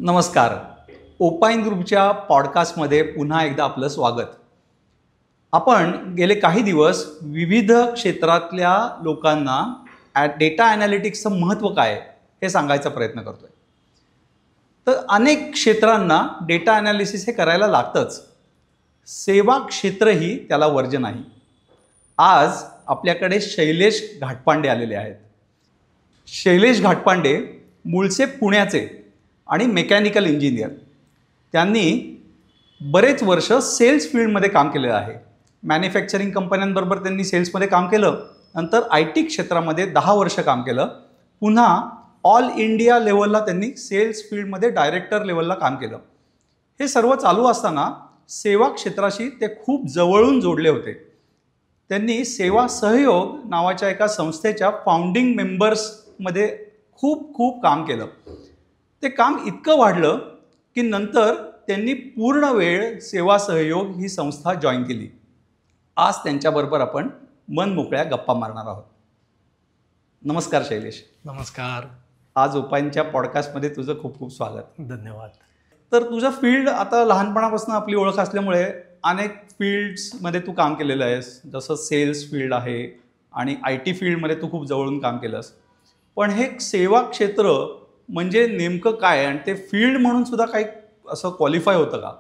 नमस्कार. ओपाइन ग्रुपच्या पॉडकास्टमध्ये पुन्हा एकदा आपलं स्वागत. आपण गेले काही दिवस विविध क्षेत्रातल्या लोकांना डेटा ॲनालिटिक्सचं महत्त्व काय आहे हे सांगायचा प्रयत्न करतोय. तर अनेक क्षेत्रांना डेटा ॲनालिसिस हे करायला लागतंच. सेवा क्षेत्रही त्याला वर्ज्य नाही. आज आपल्याकडे शैलेश घाटपांडे आलेले आहेत. शैलेश घाटपांडे मूळचे पुण्याचे आणि मेकॅनिकल इंजिनियर. त्यांनी बरेच वर्ष सेल्स फील्डमध्ये काम केलेलं आहे. मॅन्युफॅक्चरिंग कंपन्यांबरोबर त्यांनी सेल्समध्ये काम केलं. नंतर IT क्षेत्रामध्ये 10 वर्ष काम केलं. पुन्हा ऑल इंडिया लेवलला त्यांनी सेल्स फील्डमध्ये डायरेक्टर लेवलला काम केलं. हे सर्व चालू असताना सेवा क्षेत्राशी ते खूप जवळून जोडले होते. त्यांनी सेवा सहयोग नावाच्या एका संस्थेच्या फाउंडिंग मेंबर्समध्ये खूप काम केलं. ते काम इतकं वाढलं की नंतर त्यांनी पूर्ण वेळ सेवा सहयोग ही संस्था जॉईन केली. आज त्यांच्याबरोबर आपण मन मोकळ्या गप्पा मारणार आहोत. नमस्कार शैलेश. नमस्कार. आज ओपाइनच्या पॉडकास्टमध्ये तुझं खूप स्वागत. धन्यवाद. तर तुझं फील्ड आता लहानपणापासून आपली ओळख असल्यामुळे अनेक फील्ड्समध्ये तू काम केलेलं आहेस. जसं सेल्स फील्ड आहे आणि IT फील्डमध्ये तू खूप जवळून काम केलंस. पण हे सेवा क्षेत्र म्हणजे नेमकं काय आणि ते फील्ड म्हणून सुद्धा काही असं क्वालिफाय होतं का?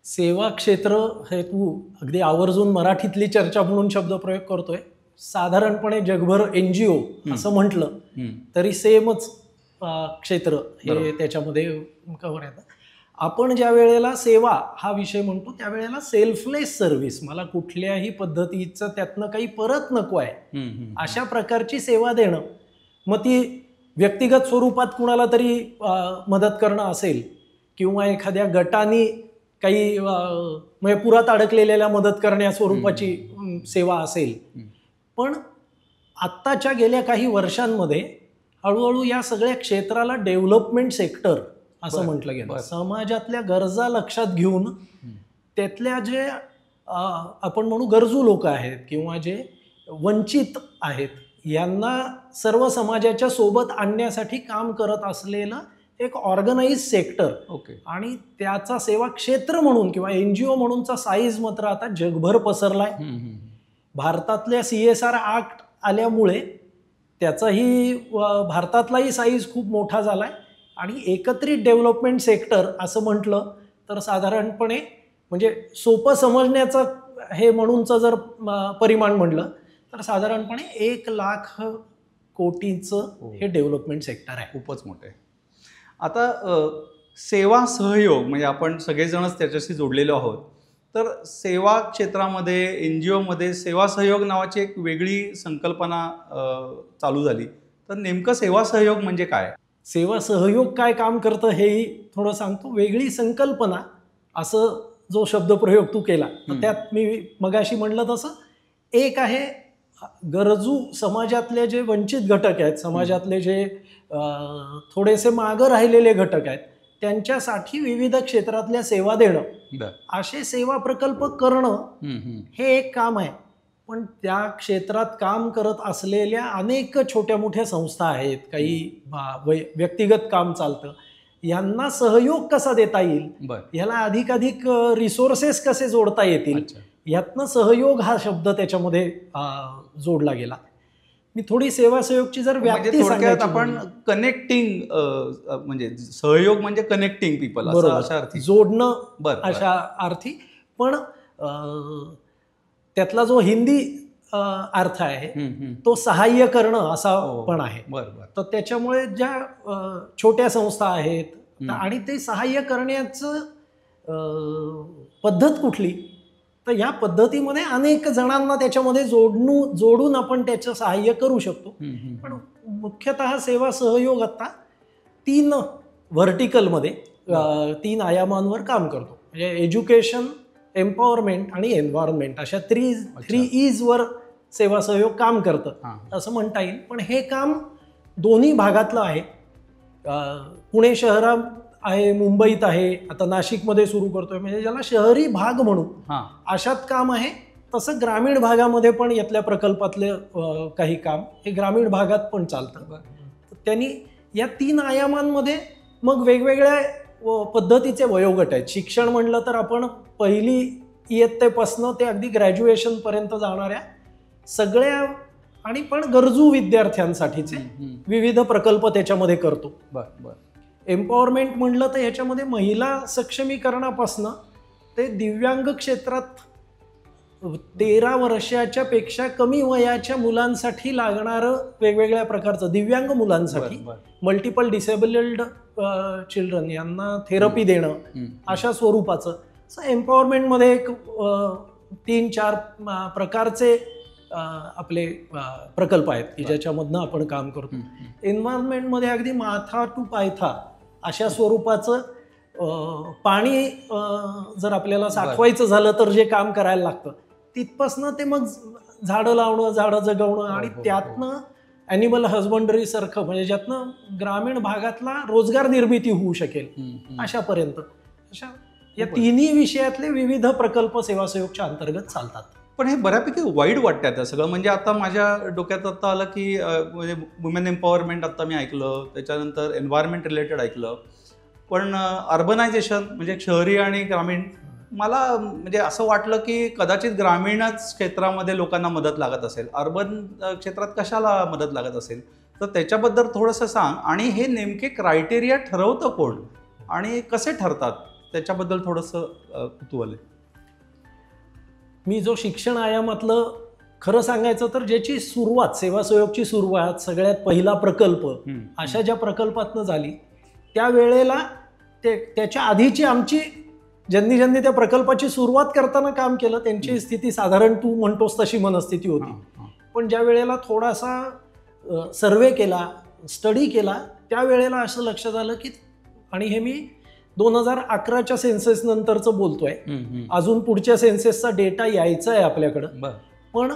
सेवा क्षेत्र हे तू अगदी आवर्जून मराठीतली चर्चा म्हणून शब्दप्रयोग करतोय. साधारणपणे जगभर NGO असं म्हटलं तरी सेमच क्षेत्र हे त्याच्यामध्ये कव्हर येतं. आपण ज्या वेळेला सेवा हा विषय म्हणतो त्यावेळेला सेल्फलेस सर्व्हिस, मला कुठल्याही पद्धतीचं त्यातनं काही परत नको आहे अशा प्रकारची सेवा देणं, मग ती व्यक्तिगत स्वरूपात कुणाला तरी मदत करणं असेल किंवा एखाद्या गटाने काही म्हणजे पुरात अडकलेल्याला मदत करण्या स्वरूपाची सेवा असेल. पण आत्ताच्या गेल्या काही वर्षांमध्ये हळूहळू या सगळ्या क्षेत्राला डेव्हलपमेंट सेक्टर असं म्हटलं गेलं. समाजातल्या गरजा लक्षात घेऊन त्यातल्या जे आपण म्हणू गरजू लोक आहेत किंवा जे वंचित आहेत यांना सर्व समाजाच्या सोबत आणण्यासाठी काम करत असलेलं एक ऑर्गनाइज सेक्टर. आणि त्याचा सेवा क्षेत्र म्हणून किंवा NGO म्हणूनचा साईज मात्र आता जगभर पसरलाय. भारतातल्या CSR ॲक्ट आल्यामुळे त्याचाही भारतातलाही साईज खूप मोठा झालाय. आणि एकत्रित डेव्हलपमेंट सेक्टर असं म्हटलं तर साधारणपणे म्हणजे सोपं समजण्याचं हे म्हणूनचं जर परिमाण म्हणलं तर साधारणपणे 1,00,000 कोटीचं हे डेव्हलपमेंट सेक्टर आहे. खूपच मोठं आहे. आता सेवा सहयोग म्हणजे आपण सगळेजणच त्याच्याशी जोडलेलो आहोत. तर सेवा क्षेत्रामध्ये NGOमध्ये सेवा सहयोग नावाची एक वेगळी संकल्पना चालू झाली. तर नेमकं सेवा सहयोग म्हणजे काय? सेवा सहयोग काय काम करतं हेही थोडं सांगतो. वेगळी संकल्पना असं जो शब्दप्रयोग तू केला तर त्यात मी मगाशी म्हणलं तसं एक आहे गरजू समाजातले जे वंचित घटक आहेत, समाजातले जे थोडेसे मागं राहिलेले घटक आहेत त्यांच्यासाठी विविध क्षेत्रातल्या सेवा देणं, असे सेवा प्रकल्प करणं हे एक काम आहे. पण त्या क्षेत्रात काम करत असलेल्या अनेक छोट्या मोठ्या संस्था आहेत, काही व्यक्तिगत काम चालतं, यांना सहयोग कसा देता येईल, याला अधिकाधिक रिसोर्सेस कसे जोडता येतील, यातनं सहयोग हा शब्द त्याच्यामध्ये जोडला गेला. मी थोडी सेवा सहयोगची जर व्याप्ती सांगायची, आपण कनेक्टिंग म्हणजे सहयोग म्हणजे कनेक्टिंग पीपल अशा अर्थी जोडणं अशा अर्थी. पण त्यातला जो हिंदी अर्थ आहे तो सहाय्य करणं असा पण आहे. तर त्याच्यामुळे ज्या छोट्या संस्था आहेत आणि ते सहाय्य करण्याचं पद्धत कुठली, तर या पद्धतीमध्ये अनेक जणांना त्याच्यामध्ये जोडून आपण त्याचं सहाय्य करू शकतो. पण मुख्यतः सेवा सहयोग आता 3 व्हर्टिकलमध्ये 3 आयामांवर काम करतो. म्हणजे एज्युकेशन, एम्पॉवरमेंट आणि एन्व्हायरमेंट अशा 3 E's वर सेवा सहयोग काम करतं असं म्हणता येईल. पण हे काम दोन्ही भागातलं आहे. पुणे शहरात आहे, मुंबईत आहे, आता नाशिकमध्ये सुरू करतोय, म्हणजे ज्याला शहरी भाग म्हणू अशात काम आहे. तसं ग्रामीण भागामध्ये पण यातल्या प्रकल्पातले काही काम हे ग्रामीण भागात पण चालतं. त्यांनी या 3 आयामांमध्ये मग वेगवेगळ्या पद्धतीचे वयोगट आहेत. शिक्षण म्हणलं तर आपण पहिली इयत्तेपासनं ते अगदी ग्रॅज्युएशनपर्यंत जाणाऱ्या सगळ्या आणि पण गरजू विद्यार्थ्यांसाठीचे विविध प्रकल्प त्याच्यामध्ये करतो. एम्पॉवरमेंट म्हणलं तर ह्याच्यामध्ये महिला सक्षमीकरणापासनं ते दिव्यांग क्षेत्रात 13 वर्षाच्या पेक्षा कमी वयाच्या मुलांसाठी लागणारं वेगवेगळ्या प्रकारचं दिव्यांग मुलांसाठी मल्टिपल डिसेबल्ड चिल्ड्रन यांना थेरपी देणं अशा स्वरूपाचं एम्पॉवरमेंटमध्ये एक 3-4 प्रकारचे आपले प्रकल्प आहेत की ज्याच्यामधनं आपण काम करतो. एन्व्हायरमेंटमध्ये अगदी माथा टू पायथा अशा स्वरूपाचं पाणी जर आपल्याला साठवायचं झालं तर जे काम करायला लागतं तिथपासनं ते मग झाडं लावणं, झाडं जगवणं आणि त्यातनं ॲनिमल हजबंडरी सारखं म्हणजे ज्यातनं ग्रामीण भागातला रोजगार निर्मिती होऊ शकेल अशापर्यंत अशा या तिन्ही विषयातले विविध प्रकल्प सेवासहयोगच्या अंतर्गत चालतात. पण हे बऱ्यापैकी वाईड वाटतं आता सगळं. म्हणजे आता माझ्या डोक्यात आता आलं की म्हणजे वुमेन एम्पॉवरमेंट आता मी ऐकलं, त्याच्यानंतर एन्व्हायरमेंट रिलेटेड ऐकलं, पण अर्बनायझेशन म्हणजे शहरी आणि ग्रामीण मला म्हणजे असं वाटलं की कदाचित ग्रामीणच क्षेत्रामध्ये लोकांना मदत लागत असेल, अर्बन क्षेत्रात कशाला मदत लागत असेल, तर त्याच्याबद्दल थोडंसं सांग. आणि हे नेमके क्रायटेरिया ठरवतं कोण आणि कसे ठरतात त्याच्याबद्दल थोडंसं कुतूहल आहे. मी जो शिक्षण आयामातलं खरं सांगायचं तर ज्याची सुरुवात सेवासहयोगची सुरुवात सगळ्यात पहिला प्रकल्प अशा ज्या प्रकल्पातनं झाली त्यावेळेला त्याच्या आधीची आमची ज्यांनी त्या प्रकल्पाची सुरुवात करताना काम केलं त्यांची स्थिती साधारण तू म्हणतोस तशी मनस्थिती होती. पण ज्या वेळेला थोडासा सर्वे केला, स्टडी केला, त्यावेळेला असं लक्षात आलं की आणि हे मी 2011च्या सेन्सेस नंतरचं बोलतोय, अजून पुढच्या सेन्सेसचा डेटा यायचा आहे आपल्याकडं, पण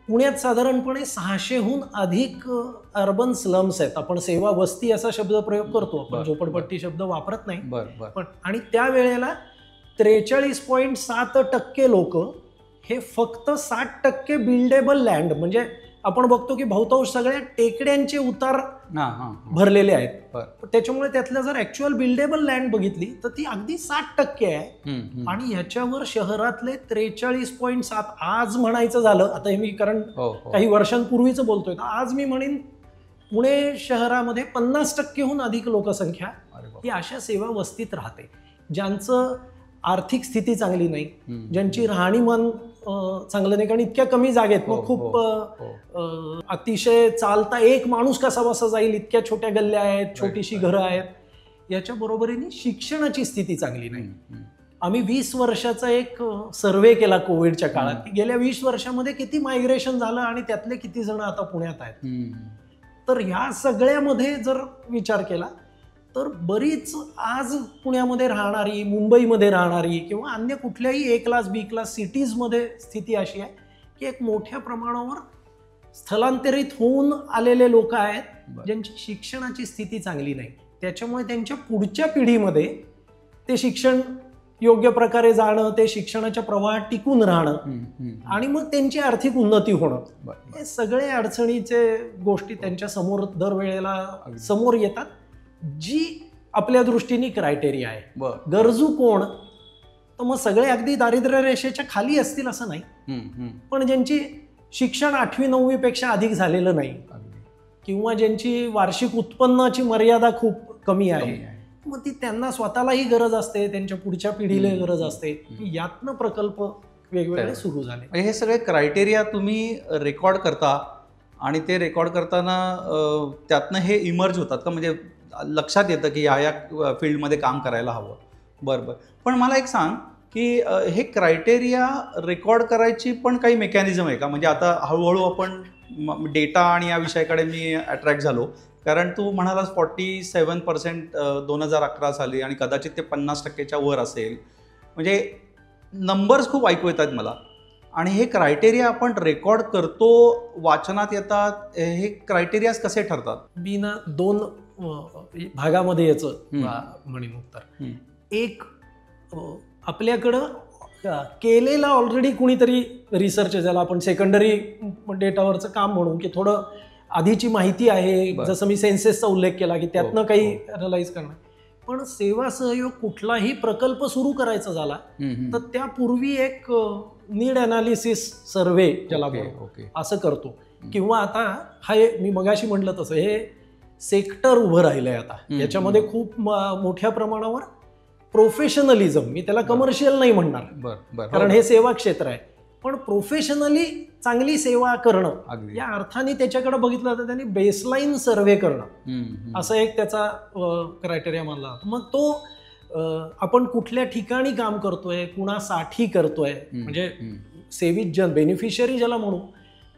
पुण्यात साधारणपणे 600हून अधिक अर्बन स्लम्स आहेत. आपण सेवा वस्ती असा शब्द प्रयोग करतो, आपण झोपडपट्टी शब्द वापरत नाही. पण आणि त्यावेळेला 43.7% लोक हे फक्त 60% बिल्डेबल लँड म्हणजे आपण बघतो की बहुतांश सगळ्या टेकड्यांचे उतार भरलेले आहेत. त्याच्यामुळे त्यातल्या जर ऍक्च्युअल बिल्डेबल लँड बघितली तर ती अगदी 60% आहे. आणि ह्याच्यावर शहरातले 43.7 आज म्हणायचं झालं, आता हे मी कारण काही वर्षांपूर्वीच बोलतोय, आज मी म्हणेन पुणे शहरामध्ये 50%हून अधिक लोकसंख्या ही अशा सेवा वस्तीत राहते, ज्यांचं आर्थिक स्थिती चांगली नाही, ज्यांची राहणीमान चांगलं नाही. कारण इतक्या कमी जागेत मग खूप अतिशय चालता एक माणूस कसा बसा जाईल, इतक्या छोट्या गल्ल्या आहेत, छोटीशी घरं आहेत. याच्या बरोबरीने शिक्षणाची स्थिती चांगली नाही. आम्ही 20 वर्षाचा एक सर्वे केला कोविडच्या काळात की गेल्या 20 वर्षामध्ये किती मायग्रेशन झालं आणि त्यातले किती जण आता पुण्यात आहेत. तर ह्या सगळ्यामध्ये जर विचार केला तर बरीच आज पुण्यामध्ये राहणारी, मुंबईमध्ये राहणारी किंवा अन्य कुठल्याही A क्लास B क्लास सिटीजमध्ये स्थिती अशी आहे की एक मोठ्या प्रमाणावर स्थलांतरित होऊन आलेले लोक आहेत ज्यांची शिक्षणाची स्थिती चांगली नाही. त्याच्यामुळे त्यांच्या पुढच्या पिढीमध्ये ते शिक्षण योग्य प्रकारे जाणं, ते शिक्षणाच्या प्रवाहात टिकून राहणं आणि मग त्यांची आर्थिक उन्नती होणं, हे सगळे अडचणीचे गोष्टी त्यांच्या समोर दरवेळेला समोर येतात. जी आपल्या दृष्टीने क्रायटेरिया आहे. गरजू कोण, तर मग सगळे अगदी दारिद्र्य रेषेच्या खाली असतील असं नाही, पण ज्यांची शिक्षण 8वी-9वी पेक्षा अधिक झालेलं नाही किंवा ज्यांची वार्षिक उत्पन्नाची मर्यादा खूप कमी आहे, मग ती त्यांना स्वतःलाही गरज असते, त्यांच्या पुढच्या पिढीला गरज असते. यातनं प्रकल्प वेगवेगळे सुरू झाले. हे सगळे क्रायटेरिया तुम्ही रेकॉर्ड करता आणि ते रेकॉर्ड करताना त्यातनं हे इमर्ज होतात का, म्हणजे लक्षात येतं की या फील्डमध्ये काम करायला हवं. बरं. पण मला एक सांग की हे क्रायटेरिया रेकॉर्ड करायची पण काही मेकॅनिझम आहे का? म्हणजे आता हळूहळू आपण डेटा आणि या विषयाकडे मी अट्रॅक्ट झालो, कारण तू म्हणालास 47% 2011 साली आणि कदाचित ते 50%च्या वर असेल. म्हणजे नंबर्स खूप ऐकू येतात मला. आणि हे क्रायटेरिया आपण रेकॉर्ड करतो, वाचनात येतात, हे क्रायटेरियाज कसे ठरतात? मी ना 2 भागामध्ये याचं म्हणेन उत्तर. एक, आपल्याकडं केलेला ऑलरेडी कुणीतरी रिसर्च, ज्याला आपण सेकंडरी डेटावरचं काम म्हणू, की थोडं आधीची माहिती आहे, जसं मी सेन्सेसचा उल्लेख केला की त्यातनं काही अनालाइज करणं. पण सेवा सहयोग कुठलाही प्रकल्प सुरू करायचा झाला तर त्यापूर्वी एक नीड अनालिसिस सर्वे ज्याला म्हणू असं करतो. किंवा आता मी मगाशी म्हटलं तसं हे सेक्टर उभं राहिलंय आता. याच्यामध्ये खूप मोठ्या प्रमाणावर प्रोफेशनलिझम, मी त्याला कमर्शियल नाही म्हणणार कारण हे सेवा क्षेत्र आहे, पण प्रोफेशनली चांगली सेवा करणं या अर्थाने त्याच्याकडे बघितलं तर त्यांनी बेसलाईन सर्वे करणं असं एक त्याचा क्रायटेरिया मानला जातो. मग तो आपण कुठल्या ठिकाणी काम करतोय, कुणासाठी करतोय, म्हणजे सेवित जन बेनिफिशियरी ज्याला म्हणू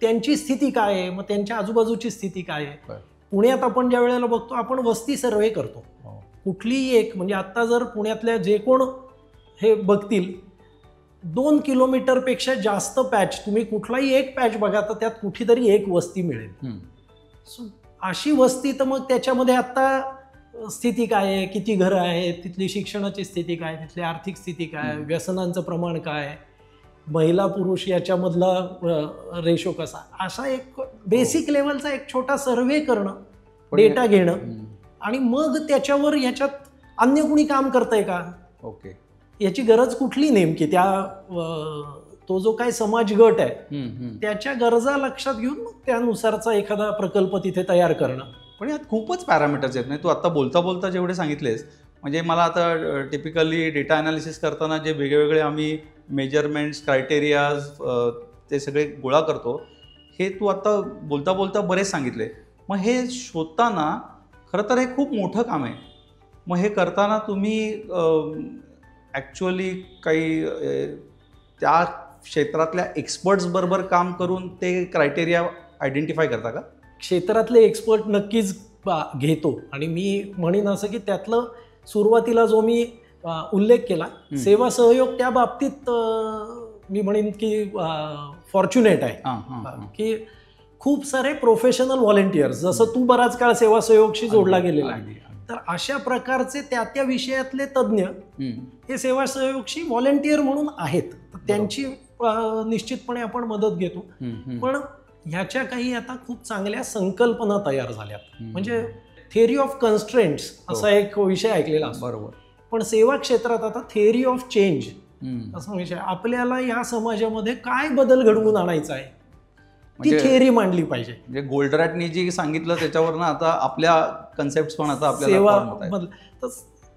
त्यांची स्थिती काय आहे, मग त्यांच्या आजूबाजूची स्थिती काय आहे. पुण्यात आपण ज्या वेळेला बघतो आपण वस्ती सर्वे करतो. कुठलीही एक म्हणजे आता जर पुण्यातल्या जे कोण हे बघतील 2 किलोमीटरपेक्षा जास्त पॅच तुम्ही कुठलाही एक पॅच बघा तर त्यात कुठेतरी एक वस्ती मिळेल. अशी वस्ती तर मग त्याच्यामध्ये आता स्थिती काय आहे, किती घरं आहेत, तिथली शिक्षणाची स्थिती काय, तिथली आर्थिक स्थिती काय, व्यसनांचं प्रमाण काय, महिला पुरुष याच्यामधला रेशो कसा, असा एक बेसिक लेवलचा एक छोटा सर्वे करणं, डेटा घेणं आणि मग त्याच्यावर याच्यात अन्य कुणी काम करतंय का, याची गरज कुठली नेमकी, तो जो काय समाज गट आहे त्याच्या गरजा लक्षात घेऊन मग त्यानुसारचा एखादा प्रकल्प तिथे तयार करणं. पण यात खूपच पॅरामीटर्स आहेत. नाही तू आता बोलता बोलता जेवढे सांगितलेस, म्हणजे मला आता टिपिकली डेटा अनालिसिस करताना जे वेगवेगळे आम्ही मेजरमेंट्स क्रायटेरियाज ते सगळे गोळा करतो, हे तू आता बोलता बोलता बरेच सांगितले. मग हे शोधताना खरं तर हे खूप मोठं काम आहे. मग हे करताना तुम्ही ॲक्च्युअली काही त्या क्षेत्रातल्या एक्सपर्ट्स बरोबर काम करून ते क्रायटेरिया आयडेंटिफाय करता का? क्षेत्रातले एक्सपर्ट नक्कीच घेतो आणि मी म्हणेन असं की त्यातलं सुरुवातीला जो मी उल्लेख केला सेवा सहयोग त्या बाबतीत मी म्हणेन की फॉर्च्युनेट आहे की खूप सारे प्रोफेशनल व्हॉलेंटियर्स, जसं तू बराच काळ सेवा सहयोगशी जोडला गेलेला आहे, तर अशा प्रकारचे त्या विषयातले तज्ज्ञ हे सेवा सहयोगशी व्हॉलेंटियर म्हणून आहेत. तर त्यांची निश्चितपणे आपण मदत घेतो. पण ह्याच्या काही आता खूप चांगल्या संकल्पना तयार झाल्यात. म्हणजे थिअरी ऑफ कन्स्ट्रेंट्स असा एक विषय ऐकलेला असतो. बरोबर. पण सेवा क्षेत्रात आता थिअरी ऑफ चेंज असा विषय, आपल्याला या समाजामध्ये काय बदल घडवून आणायचा आहे ती थिअरी मांडली पाहिजे. म्हणजे गोल्डरॅटनी जी सांगितलं त्याच्यावरनं आता आपल्या कन्सेप्ट पण आता सेवा तर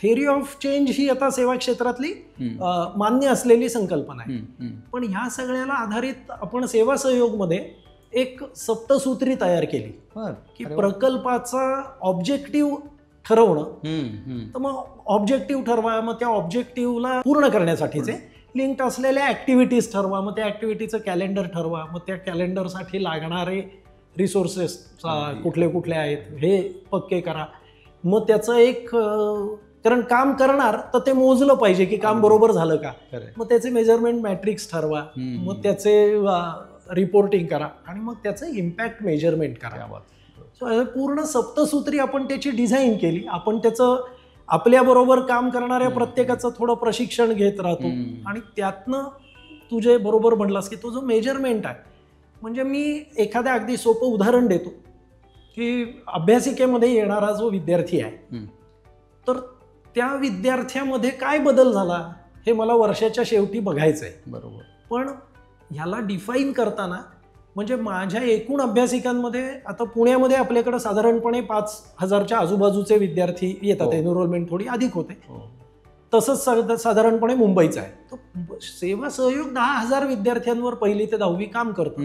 थिअरी ऑफ चेंज ही आता सेवा क्षेत्रातली मान्य असलेली संकल्पना आहे. पण ह्या सगळ्याला आधारित आपण सेवा सहयोगमध्ये एक सप्तसूत्री तयार केली की प्रकल्पाचा ऑब्जेक्टिव्ह ठरवणं. तर मग ऑब्जेक्टिव्ह ठरवा, मग त्या ऑब्जेक्टिव्हला पूर्ण करण्यासाठीचे लिंक्ड असलेल्या ॲक्टिव्हिटीज ठरवा, मग त्या ॲक्टिव्हिटीचं कॅलेंडर ठरवा, मग त्या कॅलेंडरसाठी लागणारे रिसोर्सेस कुठले कुठले आहेत हे पक्के करा. मग त्याचं एक कारण काम करणार तर ते मोजलं पाहिजे की काम बरोबर झालं का, मग त्याचे मेजरमेंट मॅट्रिक्स ठरवा, मग त्याचे रिपोर्टिंग करा आणि मग त्याचं इम्पॅक्ट मेजरमेंट करा. सो पूर्ण सप्तसूत्री आपण त्याची डिझाईन केली. आपण त्याचं आपल्याबरोबर काम करणाऱ्या प्रत्येकाचं थोडं प्रशिक्षण घेत राहतो आणि त्यातनं तुझे बरोबर म्हणलास की तो जो मेजरमेंट आहे, म्हणजे मी एखाद्या अगदी सोपं उदाहरण देतो की अभ्यासिकेमध्ये येणारा जो विद्यार्थी आहे तर त्या विद्यार्थ्यामध्ये काय बदल झाला हे मला वर्षाच्या शेवटी बघायचं आहे. बरोबर. पण ह्याला डिफाईन करताना म्हणजे माझ्या एकूण अभ्यासिकांमध्ये आता पुण्यामध्ये आपल्याकडे साधारणपणे 5,000च्या आजूबाजूचे विद्यार्थी येतात. एनरोलमेंट थोडी अधिक होते. तसंच साधारणपणे मुंबईचं आहे. तर सेवा सहयोग 10,000 विद्यार्थ्यांवर 1ली ते 10वी काम करतो.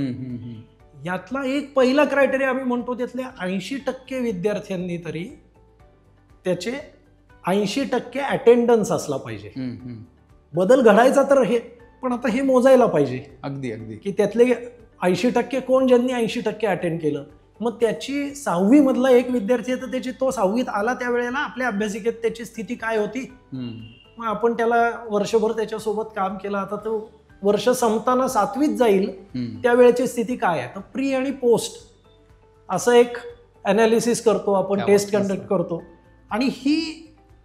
यातला एक पहिला क्रायटेरिया आम्ही म्हणतो त्यातल्या 80% विद्यार्थ्यांनी तरी त्याचे 80% अटेंडन्स असला पाहिजे. बदल घडायचा तर हे, पण आता हे मोजायला पाहिजे अगदी अगदी की त्यातले 80% कोण ज्यांनी 80% अटेंड केलं. मग त्याची 6वी मधला एक विद्यार्थी आहे तर त्याची तो 6वीत आला त्यावेळेला आपल्या अभ्यासिकेत त्याची स्थिती काय होती, मग आपण त्याला वर्षभर त्याच्यासोबत काम केलं. आता तो वर्ष संपताना 7वीत जाईल त्यावेळेची स्थिती काय आहे. तर प्री आणि पोस्ट असं एक अनालिसिस करतो आपण, टेस्ट कंडक्ट करतो. आणि ही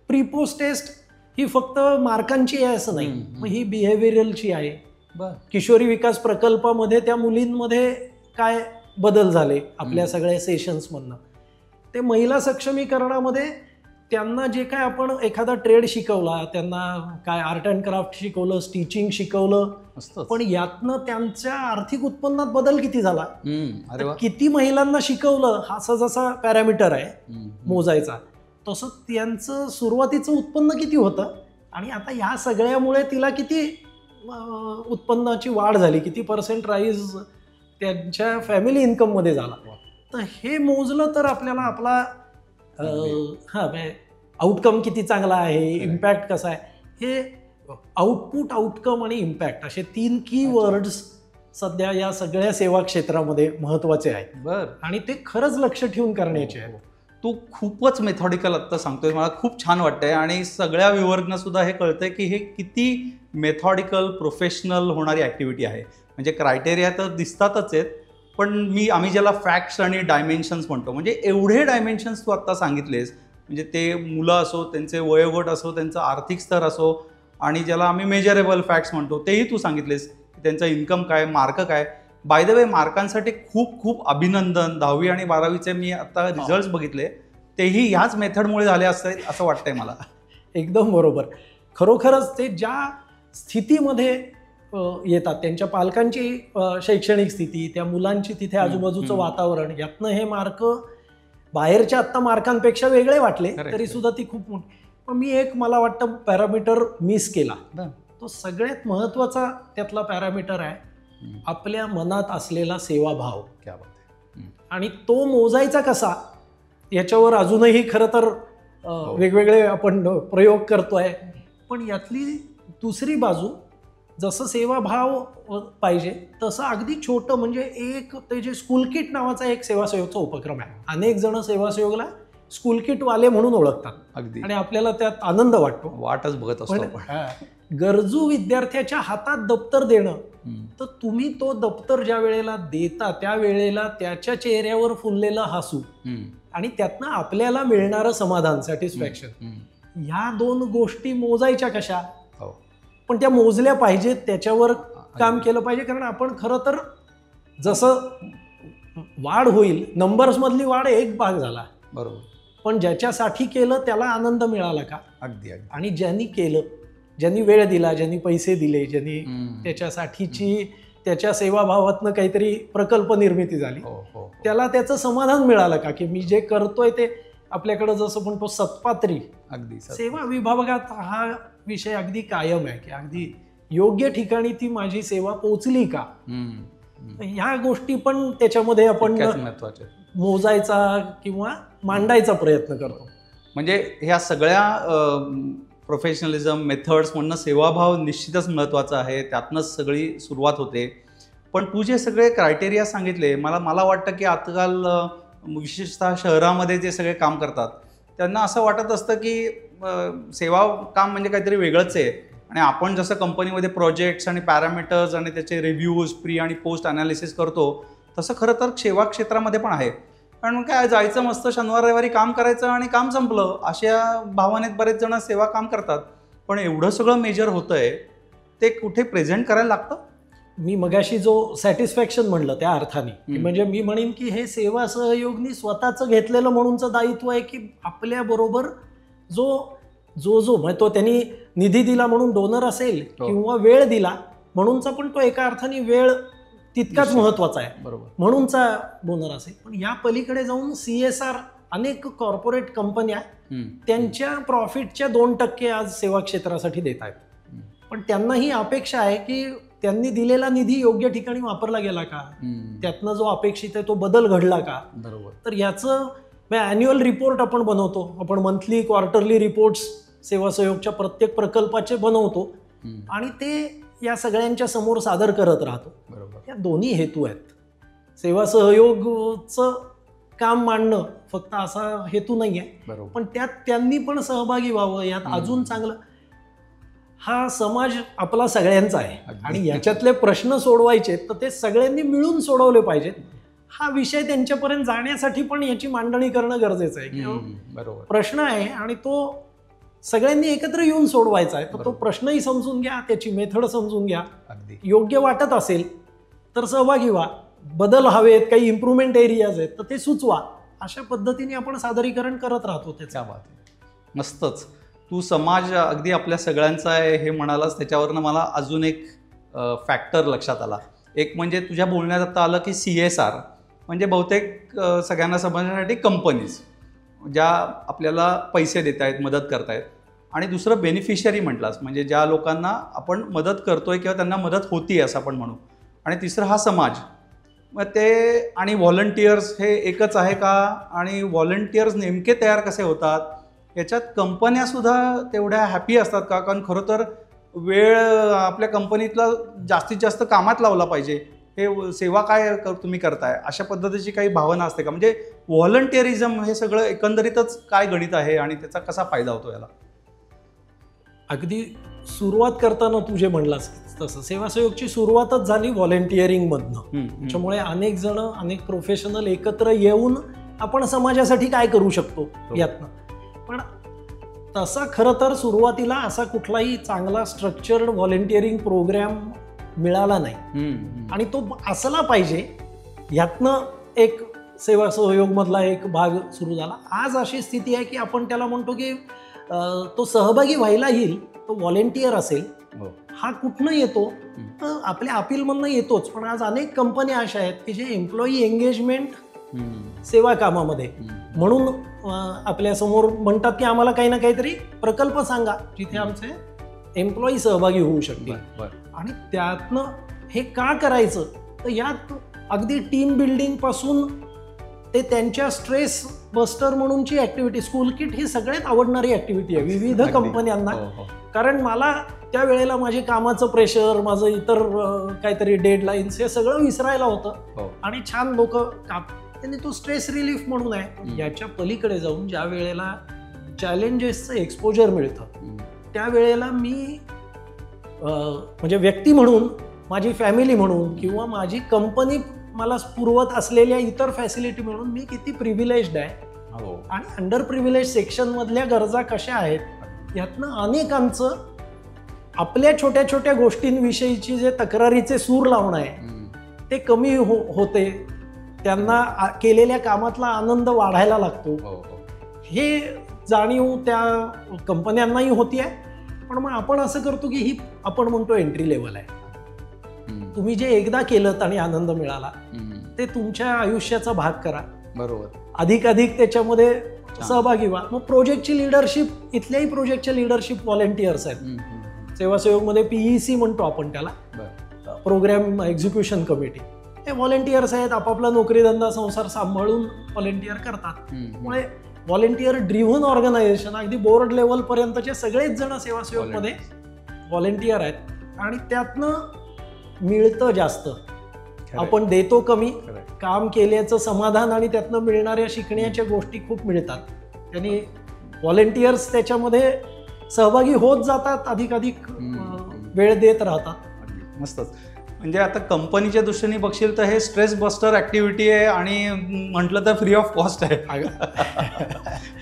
प्री पोस्ट टेस्ट ही फक्त मार्कांची आहे असं नाही, मग ही बिहेवियरलची आहे. किशोरी विकास प्रकल्पामध्ये त्या मुलींमध्ये काय बदल झाले आपल्या सगळ्या सेशन्समधनं, ते महिला सक्षमीकरणामध्ये त्यांना जे काय आपण एखादा ट्रेड शिकवला, त्यांना काय आर्ट अँड क्राफ्ट शिकवलं, स्टिचिंग शिकवलं, असतं. पण यातनं त्यांच्या आर्थिक उत्पन्नात बदल किती झाला, अरे वा. किती महिलांना शिकवलं, हा जसा पॅरामीटर आहे मोजायचा, तसं त्यांचं सुरुवातीचं उत्पन्न किती होतं आणि आता ह्या सगळ्यामुळे तिला किती उत्पन्नाची वाढ झाली, किती पर्सेंट राईज त्यांच्या फॅमिली इन्कममध्ये झाला. तर हे मोजलं तर आपल्याला आपला आउटकम किती चांगला आहे, इम्पॅक्ट कसा आहे, हे आउटपुट, आउटकम आणि इम्पॅक्ट असे 3 कीवर्ड्स सध्या या सगळ्या सेवा क्षेत्रामध्ये महत्वाचे आहेत. बर. आणि ते खरंच लक्ष ठेवून करण्याचे आहेत. तू खूपच मेथॉडिकल आत्ता सांगतोय, मला खूप छान वाटतंय आणि सगळ्या व्ह्यूअरना सुद्धा हे कळतंय की हे किती मेथॉडिकल प्रोफेशनल होणारी ॲक्टिव्हिटी आहे. म्हणजे क्रायटेरिया तर दिसतातच आहेत, पण आम्ही ज्याला फॅक्ट्स आणि डायमेन्शन्स म्हणतो, म्हणजे एवढे डायमेन्शन्स तू आत्ता सांगितलेस, म्हणजे ते मुलं असो, त्यांचे वयोगट असो, त्यांचा आर्थिक स्तर असो, आणि ज्याला आम्ही मेजरेबल फॅक्ट्स म्हणतो तेही तू सांगितलेस की त्यांचा इन्कम काय, मार्क काय. बाय द वे, मार्कांसाठी खूप खूप अभिनंदन. 10वी आणि 12वीचे मी आता रिझल्ट्स बघितले, तेही ह्याच मेथडमुळे झाले असतील असं वाटतंय मला. एकदम बरोबर. खरोखरच ते ज्या स्थितीमध्ये येतात, त्यांच्या पालकांची शैक्षणिक स्थिती, त्या मुलांची तिथे आजूबाजूचं वातावरण, यातनं हे मार्क बाहेरच्या आत्ता मार्कांपेक्षा वेगळे वाटले तरी सुद्धा ती खूप मोठी. पण मी एक, मला वाटतं, पॅरामीटर मिस केला. तो सगळ्यात महत्वाचा त्यातला पॅरामीटर आहे आपल्या मनात असलेला सेवाभाव. क्या बात आहे. आणि तो मोजायचा कसा, याच्यावर अजूनही खरं तर वेगवेगळे आपण प्रयोग करतोय. पण यातली दुसरी बाजू, जसं सेवाभाव पाहिजे तसं अगदी छोटं, म्हणजे एक ते जे स्कूल किट नावाचा एक सेवासहयोगचा उपक्रम आहे. अनेक जण सेवासहयोगला स्कूल किट वाले म्हणून ओळखतात अगदी, आणि आपल्याला त्यात आनंद वाटतो, वाटच बघत असतो आपण. गरजू विद्यार्थ्याच्या हातात दप्तर देणं, तर तुम्ही तो दप्तर ज्या वेळेला देता त्या वेळेला त्याच्या चेहऱ्यावर फुललेलं हसू आणि त्यातनं आपल्याला मिळणारं समाधान, सॅटिस्फॅक्शन, ह्या 2 गोष्टी मोजायच्या कशा. पण त्या मोजल्या पाहिजेत, त्याच्यावर काम केलं पाहिजे. कारण आपण खरं तर जसं वाढ होईल, नंबर्समधली वाढ एक भाग झाला, बरोबर, पण ज्याच्यासाठी केलं त्याला आनंद मिळाला का. अगदी अगदी. आणि ज्यांनी केलं, ज्यांनी वेळ दिला, ज्यांनी पैसे दिले, ज्यांनी त्याच्यासाठीची त्याच्या सेवाभावातनं काहीतरी प्रकल्प निर्मिती झाली, त्याला त्याचं समाधान मिळालं का, की मी जे करतोय ते आपल्याकडं जसं म्हणतो सत्पात्री, अगदी सेवा विभागात हा विषय अगदी कायम आहे की अगदी योग्य ठिकाणी ती माझी सेवा पोचली का. ह्या गोष्टी पण त्याच्यामध्ये आपण मोजायचा किंवा मांडायचा प्रयत्न करतो. म्हणजे ह्या सगळ्या प्रोफेशनलिझम, मेथड्स म्हणणं, सेवाभाव निश्चितच महत्त्वाचा आहे, त्यातनंच सगळी सुरुवात होते. पण तू जे सगळे क्रायटेरिया सांगितले, मला वाटतं की आजकाल विशेषतः शहरामध्ये जे सगळे काम करतात त्यांना असं वाटत असतं की सेवा काम म्हणजे काहीतरी वेगळंच आहे. आणि आपण जसं कंपनीमध्ये प्रोजेक्ट्स आणि पॅरामीटर्स आणि त्याचे रिव्ह्यूज, प्री आणि पोस्ट अनालिसिस करतो, तसं खरं तर सेवा क्षेत्रामध्ये पण आहे. कारण काय, जायचं मस्त शनिवार रविवारी काम करायचं आणि काम संपलं, अशा भावनेत बरेच जण सेवा काम करतात. पण एवढं सगळं मेजर होतंय, ते कुठे प्रेझेंट करायला लागतं. मी मगाशी जो सॅटिस्फॅक्शन म्हणलं त्या अर्थाने, म्हणजे मी म्हणेन की हे सेवा सहयोगनी स्वतःचं घेतलेलं म्हणूनचं दायित्व आहे की आपल्याबरोबर जो म्हणजे तो त्यांनी निधी दिला म्हणून डोनर असेल किंवा वेळ दिला म्हणूनचा, पण तो एका अर्थाने वेळ तितकाच महत्वाचा आहे, बरोबर, म्हणूनचा डोनर असेल. पण या पलीकडे जाऊन CSR, अनेक कॉर्पोरेट कंपन्या त्यांच्या प्रॉफिटच्या 2% आज सेवा क्षेत्रासाठी देत आहेत. पण त्यांना ही अपेक्षा आहे की त्यांनी दिलेला निधी योग्य ठिकाणी वापरला गेला का, त्यातनं जो अपेक्षित आहे तो बदल घडला का. बरोबर. तर याचं ॲन्युअल रिपोर्ट आपण बनवतो, आपण मंथली, क्वार्टरली रिपोर्ट्स सेवा सहयोगच्या प्रत्येक प्रकल्पाचे बनवतो आणि ते या सगळ्यांच्या समोर सादर करत राहतो. बरोबर. या दोन्ही हेतू आहेत. सेवा सहयोगचं काम मांडणं फक्त असा हेतू नाही आहे, पण त्यात त्यांनी पण सहभागी व्हावं, यात अजून चांगलं. हा समाज आपला सगळ्यांचा आहे आणि याच्यातले प्रश्न सोडवायचे तर ते सगळ्यांनी मिळून सोडवले पाहिजेत. हा विषय त्यांच्यापर्यंत जाण्यासाठी पण याची मांडणी करणं गरजेचं आहे. बरोबर, प्रश्न आहे आणि तो सगळ्यांनी एकत्र येऊन सोडवायचा आहे. तर तो प्रश्नही समजून घ्या, त्याची मेथड समजून घ्या, योग्य वाटत असेल तर सहभागी व्हा, बदल हवेत, काही इम्प्रूव्हमेंट एरियाज आहेत तर ते सुचवा. अशा पद्धतीने आपण सादरीकरण करत राहतो. त्याचा मस्तच. तू समाज अगदी आपल्या सगळ्यांचा आहे हे म्हणालास, त्याच्यावरनं मला अजून एक फॅक्टर लक्षात आला. एक म्हणजे तुझ्या बोलण्यात आता आलं की CSR म्हणजे बहुतेक सगळ्यांना समजण्यासाठी कंपनीज ज्या आपल्याला पैसे देत आहेत, मदत करतायत. आणि दुसरं बेनिफिशियरी म्हटलास, म्हणजे ज्या लोकांना आपण मदत करतोय किंवा त्यांना मदत होती असं आपण म्हणू. आणि तिसरं हा समाज. मग ते आणि व्हॉलंटियर्स हे एकच आहे का? आणि व्हॉलंटियर्स नेमके तयार कसे होतात? याच्यात कंपन्यासुद्धा तेवढ्या हॅपी असतात का? कारण खरं तर वेळ आपल्या कंपनीतला जास्तीत जास्त कामात लावला पाहिजे. हे सेवा काय तुम्ही करताय अशा पद्धतीची काही भावना असते का? म्हणजे व्हॉलंटियरिझम हे सगळं एकंदरीतच काय गणित आहे आणि त्याचा कसा फायदा होतो याला? अगदी सुरुवात करताना तू जे म्हणलास तसं सेवासहयोगची सुरुवातच झाली व्हॉलेंटिअरिंगमधनं. त्याच्यामुळे अनेक जण, अनेक प्रोफेशनल एकत्र येऊन आपण समाजासाठी काय करू शकतो यातनं. पण तसा खरं तर सुरुवातीला असा कुठलाही चांगला स्ट्रक्चर्ड व्हॉलेंटिअरिंग प्रोग्राम मिळाला नाही. आणि तो असला पाहिजे यातनं एक सेवा सहयोगमधला एक भाग सुरू झाला. आज अशी स्थिती आहे की आपण त्याला म्हणतो की तो सहभागी व्हायला येईल, तो व्हॉलेंटियर असेल. हा कुठनं येतो? तर आपल्या अपीलमधनं येतोच. पण आज अनेक कंपन्या अशा आहेत की जे एम्प्लॉई एंगेजमेंट सेवा कामामध्ये म्हणून आपल्या समोर म्हणतात की आम्हाला काही ना काहीतरी प्रकल्प सांगा जिथे आमचे एम्प्लॉई सहभागी होऊ शकतील. आणि त्यातनं हे का करायचं? तर यात अगदी टीम बिल्डिंग पासून ते त्यांच्या स्ट्रेस बस्टर म्हणूनची ऍक्टिव्हिटी, स्कूल किट ही सगळ्यात आवडणारी ऍक्टिव्हिटी आहे विविध कंपन्यांना. कारण मला त्यावेळेला माझे कामाचं प्रेशर, माझं इतर काहीतरी डेडलाईन्स हे सगळं विसरायला होतं. आणि छान लोक त्यांनी तो स्ट्रेस रिलीफ म्हणून आहे. याच्या पलीकडे जाऊन ज्या वेळेला चॅलेंजेसचं एक्सपोजर मिळतं त्यावेळेला मी म्हणजे व्यक्ती म्हणून, माझी फॅमिली म्हणून किंवा माझी कंपनी मला पुरवत असलेल्या इतर फॅसिलिटी म्हणून मी किती प्रिव्हिलेज्ड आहे आणि अंडर प्रिव्हिलेज सेक्शनमधल्या गरजा कशा आहेत यातनं अनेकांचं आपल्या छोट्या छोट्या गोष्टींविषयीची जे तक्रारीचे सूर लावणं आहे ते कमी होते. त्यांना केलेल्या कामातला आनंद वाढायला लागतो. हे जाणीव त्या कंपन्यांनाही होती आहे. पण मग आपण असं करतो की ही आपण म्हणतो एंट्री लेवल आहे. तुम्ही जे एकदा केलं आणि आनंद मिळाला ते तुमच्या आयुष्याचा भाग करा. बरोबर. अधिक त्याच्यामध्ये सहभागी व्हा. मग प्रोजेक्टची लिडरशिप, इथल्याही प्रोजेक्टच्या लिडरशिप व्हॉलेंटियर्स आहेत. सेवासहयोगमध्ये PEC म्हणतो आपण त्याला, प्रोग्राम एक्झिक्युशन कमिटी. हे व्हॉलेंटियर्स आहेत, आपापला नोकरीधंदा संसार सांभाळून व्हॉलेंटियर करतात. त्यामुळे व्हॉलेंटियर ड्रिव्हन ऑर्गनायझेशन, अगदी बोर्ड लेवल पर्यंतचे सगळेच जण सेवासहयोगमध्ये व्हॉलेंटियर आहेत. आणि त्यातनं मिळतं जास्त, आपण देतो कमी. काम केल्याचं समाधान आणि त्यातनं मिळणाऱ्या शिकण्याच्या गोष्टी खूप मिळतात. त्यांनी व्हॉलेंटियर्स त्याच्यामध्ये सहभागी होत जातात, अधिक वेळ देत राहतात. मस्तच. म्हणजे आता कंपनीच्या दृष्टीने बघशील तर हे स्ट्रेस बस्टर ऍक्टिव्हिटी आहे आणि म्हटलं तर फ्री ऑफ कॉस्ट आहे.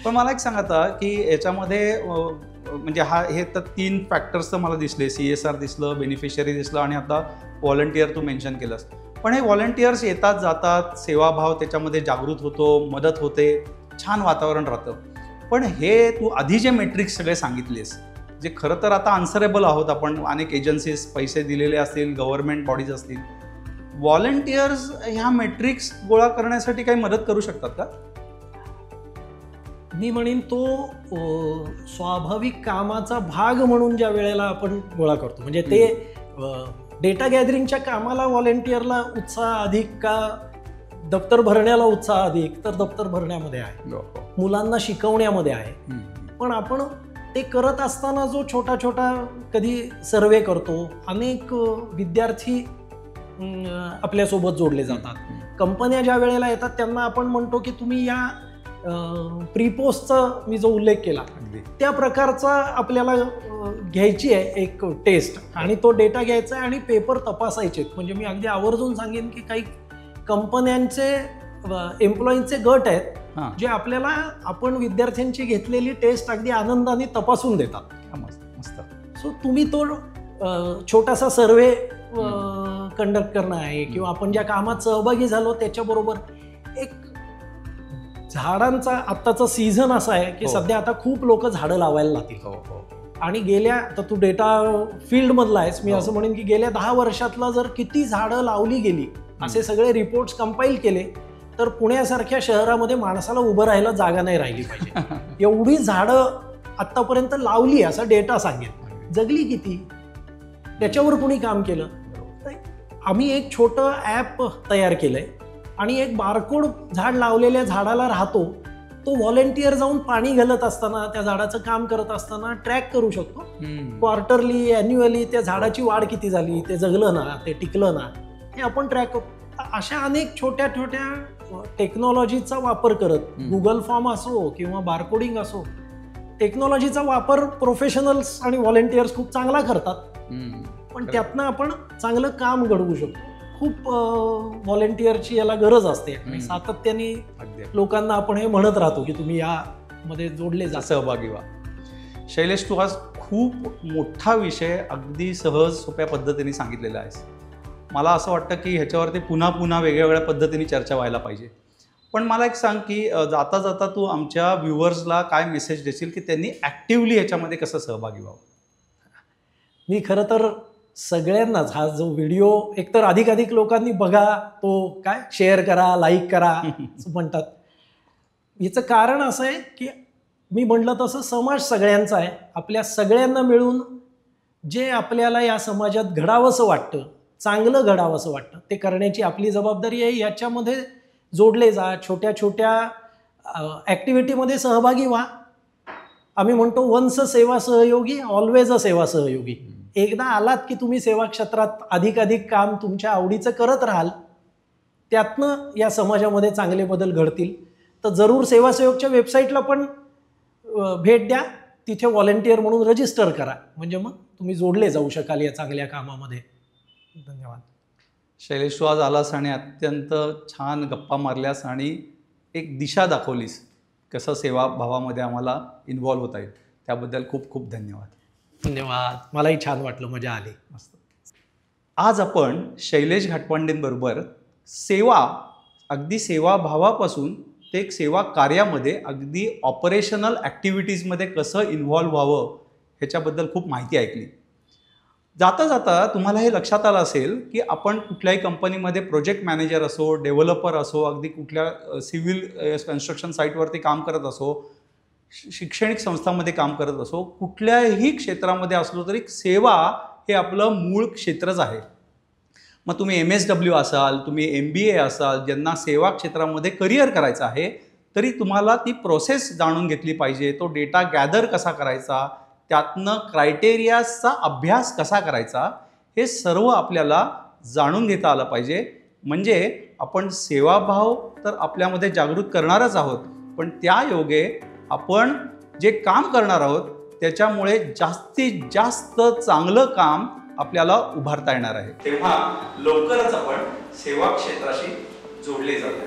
पण मला एक सांग आता की याच्यामध्ये म्हणजे हे तर 3 फॅक्टर्स तर मला दिसले, CSR दिसलं, बेनिफिशियरी दिसलं आणि आता व्हॉलंटियर तू मेन्शन केलंस. पण हे व्हॉलंटियर्स येतात जातात, सेवाभाव त्याच्यामध्ये जागृत होतो, मदत होते, छान वातावरण राहतं. पण हे तू आधी जे मेट्रिक्स सगळे सांगितलेस जे खरं तर आता आन्सरेबल आहोत आपण, अनेक एजन्सीज पैसे दिलेले असतील, गव्हर्नमेंट बॉडीज असतील, व्हॉलंटियर्स ह्या मेट्रिक्स गोळा करण्यासाठी काही मदत करू शकतात का? मी म्हणेन तो स्वाभाविक कामाचा भाग म्हणून ज्या वेळेला आपण गोळा करतो, म्हणजे ते डेटा गॅदरिंगच्या कामाला व्हॉलेंटियरला उत्साह अधिक का दप्तर भरण्याला उत्साह अधिक, तर दप्तर भरण्यामध्ये आहे, मुलांना शिकवण्यामध्ये आहे. पण आपण ते करत असताना जो छोटा कधी सर्वे करतो, अनेक विद्यार्थी आपल्यासोबत जोडले जातात. कंपन्या ज्या वेळेला येतात त्यांना आपण म्हणतो की तुम्ही या प्रीपोस्टचा मी जो उल्लेख केला त्या प्रकारचा आपल्याला घ्यायची आहे एक टेस्ट, आणि तो डेटा घ्यायचा आहे आणि पेपर तपासायचे. म्हणजे मी अगदी आवर्जून सांगेन की काही कंपन्यांचे एम्प्लॉईंचे गट आहेत जे आपल्याला आपण विद्यार्थ्यांची घेतलेली टेस्ट अगदी आनंदाने तपासून देतात. सो तुम्ही तो छोटासा सर्वे कंडक्ट करणं आहे किंवा आपण ज्या कामात सहभागी झालो त्याच्याबरोबर एक झाडांचा आत्ताचा सीझन असा आहे की हो. सध्या आता खूप लोक झाडं लावायला लागतील. हो हो आणि गेल्या, तर तू डेटा फील्ड मधला आहेस, मी हो. असं म्हणेन की गेल्या 10 वर्षातला जर किती झाडं लावली गेली असे सगळे रिपोर्ट्स कंपाईल केले तर पुण्यासारख्या शहरामध्ये माणसाला उभं राहायला जागा नाही राहिली पाहिजे. एवढी झाडं आतापर्यंत लावली असा डेटा सांगेल. जगली किती, त्याच्यावर कुणी काम केलं. तर आम्ही एक छोटं ॲप तयार केलंय आणि एक बारकोड झाड लावलेल्या झाडाला राहतो, तो व्हॉलेंटियर जाऊन पाणी घालत असताना, त्या झाडाचं काम करत असताना ट्रॅक करू शकतो. क्वार्टरली, ॲन्युअली त्या झाडाची वाढ किती झाली, ते जगलं ना, ते टिकलं ना, हे आपण ट्रॅक करू. अशा अनेक छोट्या छोट्या टेक्नॉलॉजीचा वापर करत, गुगल फॉर्म असो किंवा बारकोडिंग असो, टेक्नॉलॉजीचा वापर प्रोफेशनल्स आणि व्हॉलेंटियर्स खूप चांगला करतात. पण त्यातनं आपण चांगलं काम घडवू शकतो. खूप व्हॉलेंटियरची याला गरज असते आणि सातत्याने लोकांना आपण हे म्हणत राहतो की तुम्ही यामध्ये जोडले जा, सहभागी व्हा. शैलेश, तू आज खूप मोठा विषय अगदी सहज सोप्या पद्धतीने सांगितलेला आहेस. मला असं वाटतं की ह्याच्यावरती पुन्हा पुन्हा वेगवेगळ्या पद्धतीने चर्चा व्हायला पाहिजे. पण मला एक सांग की जाता जाता तू आमच्या व्ह्युअर्सला काय मेसेज देशील की त्यांनी ॲक्टिव्हली ह्याच्यामध्ये कसं सहभागी व्हावं? मी खरं तर सगळ्यांनाच हा जो व्हिडिओ एकतर अधिकाधिक लोकांनी बघा, तो काय शेअर करा, लाईक करा असं म्हणतात. याचं कारण असं आहे की मी म्हटलं तसं समाज सगळ्यांचा आहे. आपल्या सगळ्यांना मिळून जे आपल्याला या समाजात घडावंसं वाटतं, चांगलं घडावंसं वाटतं, ते करण्याची आपली जबाबदारी आहे. याच्यामध्ये जोडले जा, छोट्या छोट्या ॲक्टिव्हिटीमध्ये सहभागी व्हा. आम्ही म्हणतो वन्स अ सेवा सहयोगी ऑलवेज अ सेवा सहयोगी. एकदा आलात की तुम्ही सेवा क्षेत्रात अधिकाधिक काम तुमच्या आवडीचं करत राहाल, त्यातनं या समाजामध्ये चांगले बदल घडतील. तर जरूर सेवा सहयोगच्या वेबसाईटला पण भेट द्या, तिथे व्हॉलेंटियर म्हणून रजिस्टर करा, म्हणजे मग तुम्ही जोडले जाऊ शकाल या चांगल्या कामामध्ये. धन्यवाद. शैलेश, तू आज आलास आणि अत्यंत छान गप्पा मारल्यास आणि एक दिशा दाखवलीस कसं सेवाभावामध्ये आम्हाला इन्व्हॉल्व होता येईल. त्याबद्दल खूप खूप धन्यवाद. धन्यवाद. मलाही छान वाटलं, मजा आली. मस्त. आज आपण शैलेश घाटपांडेंबरोबर अगदी सेवाभावापासून ते एक सेवा कार्यामध्ये अगदी ऑपरेशनल ॲक्टिव्हिटीजमध्ये कसं इन्व्हॉल्व व्हावं ह्याच्याबद्दल खूप माहिती ऐकली. जाता जाता तुम्हाला हे लक्षात आलं असेल की आपण कुठल्याही कंपनीमध्ये प्रोजेक्ट मॅनेजर असो, डेव्हलपर असो, अगदी कुठल्या सिव्हिल कन्स्ट्रक्शन साईटवरती काम करत असो, शैक्षणिक संस्थांमध्ये काम करत असो, कुठल्याही क्षेत्रामध्ये असलो तरी सेवा हे आपलं मूळ क्षेत्रच आहे. मग तुम्ही MSW असाल, तुम्ही MBA असाल, ज्यांना सेवा क्षेत्रामध्ये करिअर करायचं आहे, तरी तुम्हाला ती प्रोसेस जाणून घेतली पाहिजे. तो डेटा गॅदर कसा करायचा, त्यातनं क्रायटेरियाचा अभ्यास कसा करायचा, हे सर्व आपल्याला जाणून घेता आलं पाहिजे. म्हणजे आपण सेवाभाव तर आपल्यामध्ये जागृत करणारच आहोत, पण त्या योगे आपण जे काम करणार आहोत त्याच्यामुळे जास्तीत जास्त चांगलं काम आपल्याला उभारता येणार आहे. तेव्हा लवकरच आपण सेवा क्षेत्राशी जोडले जाऊया.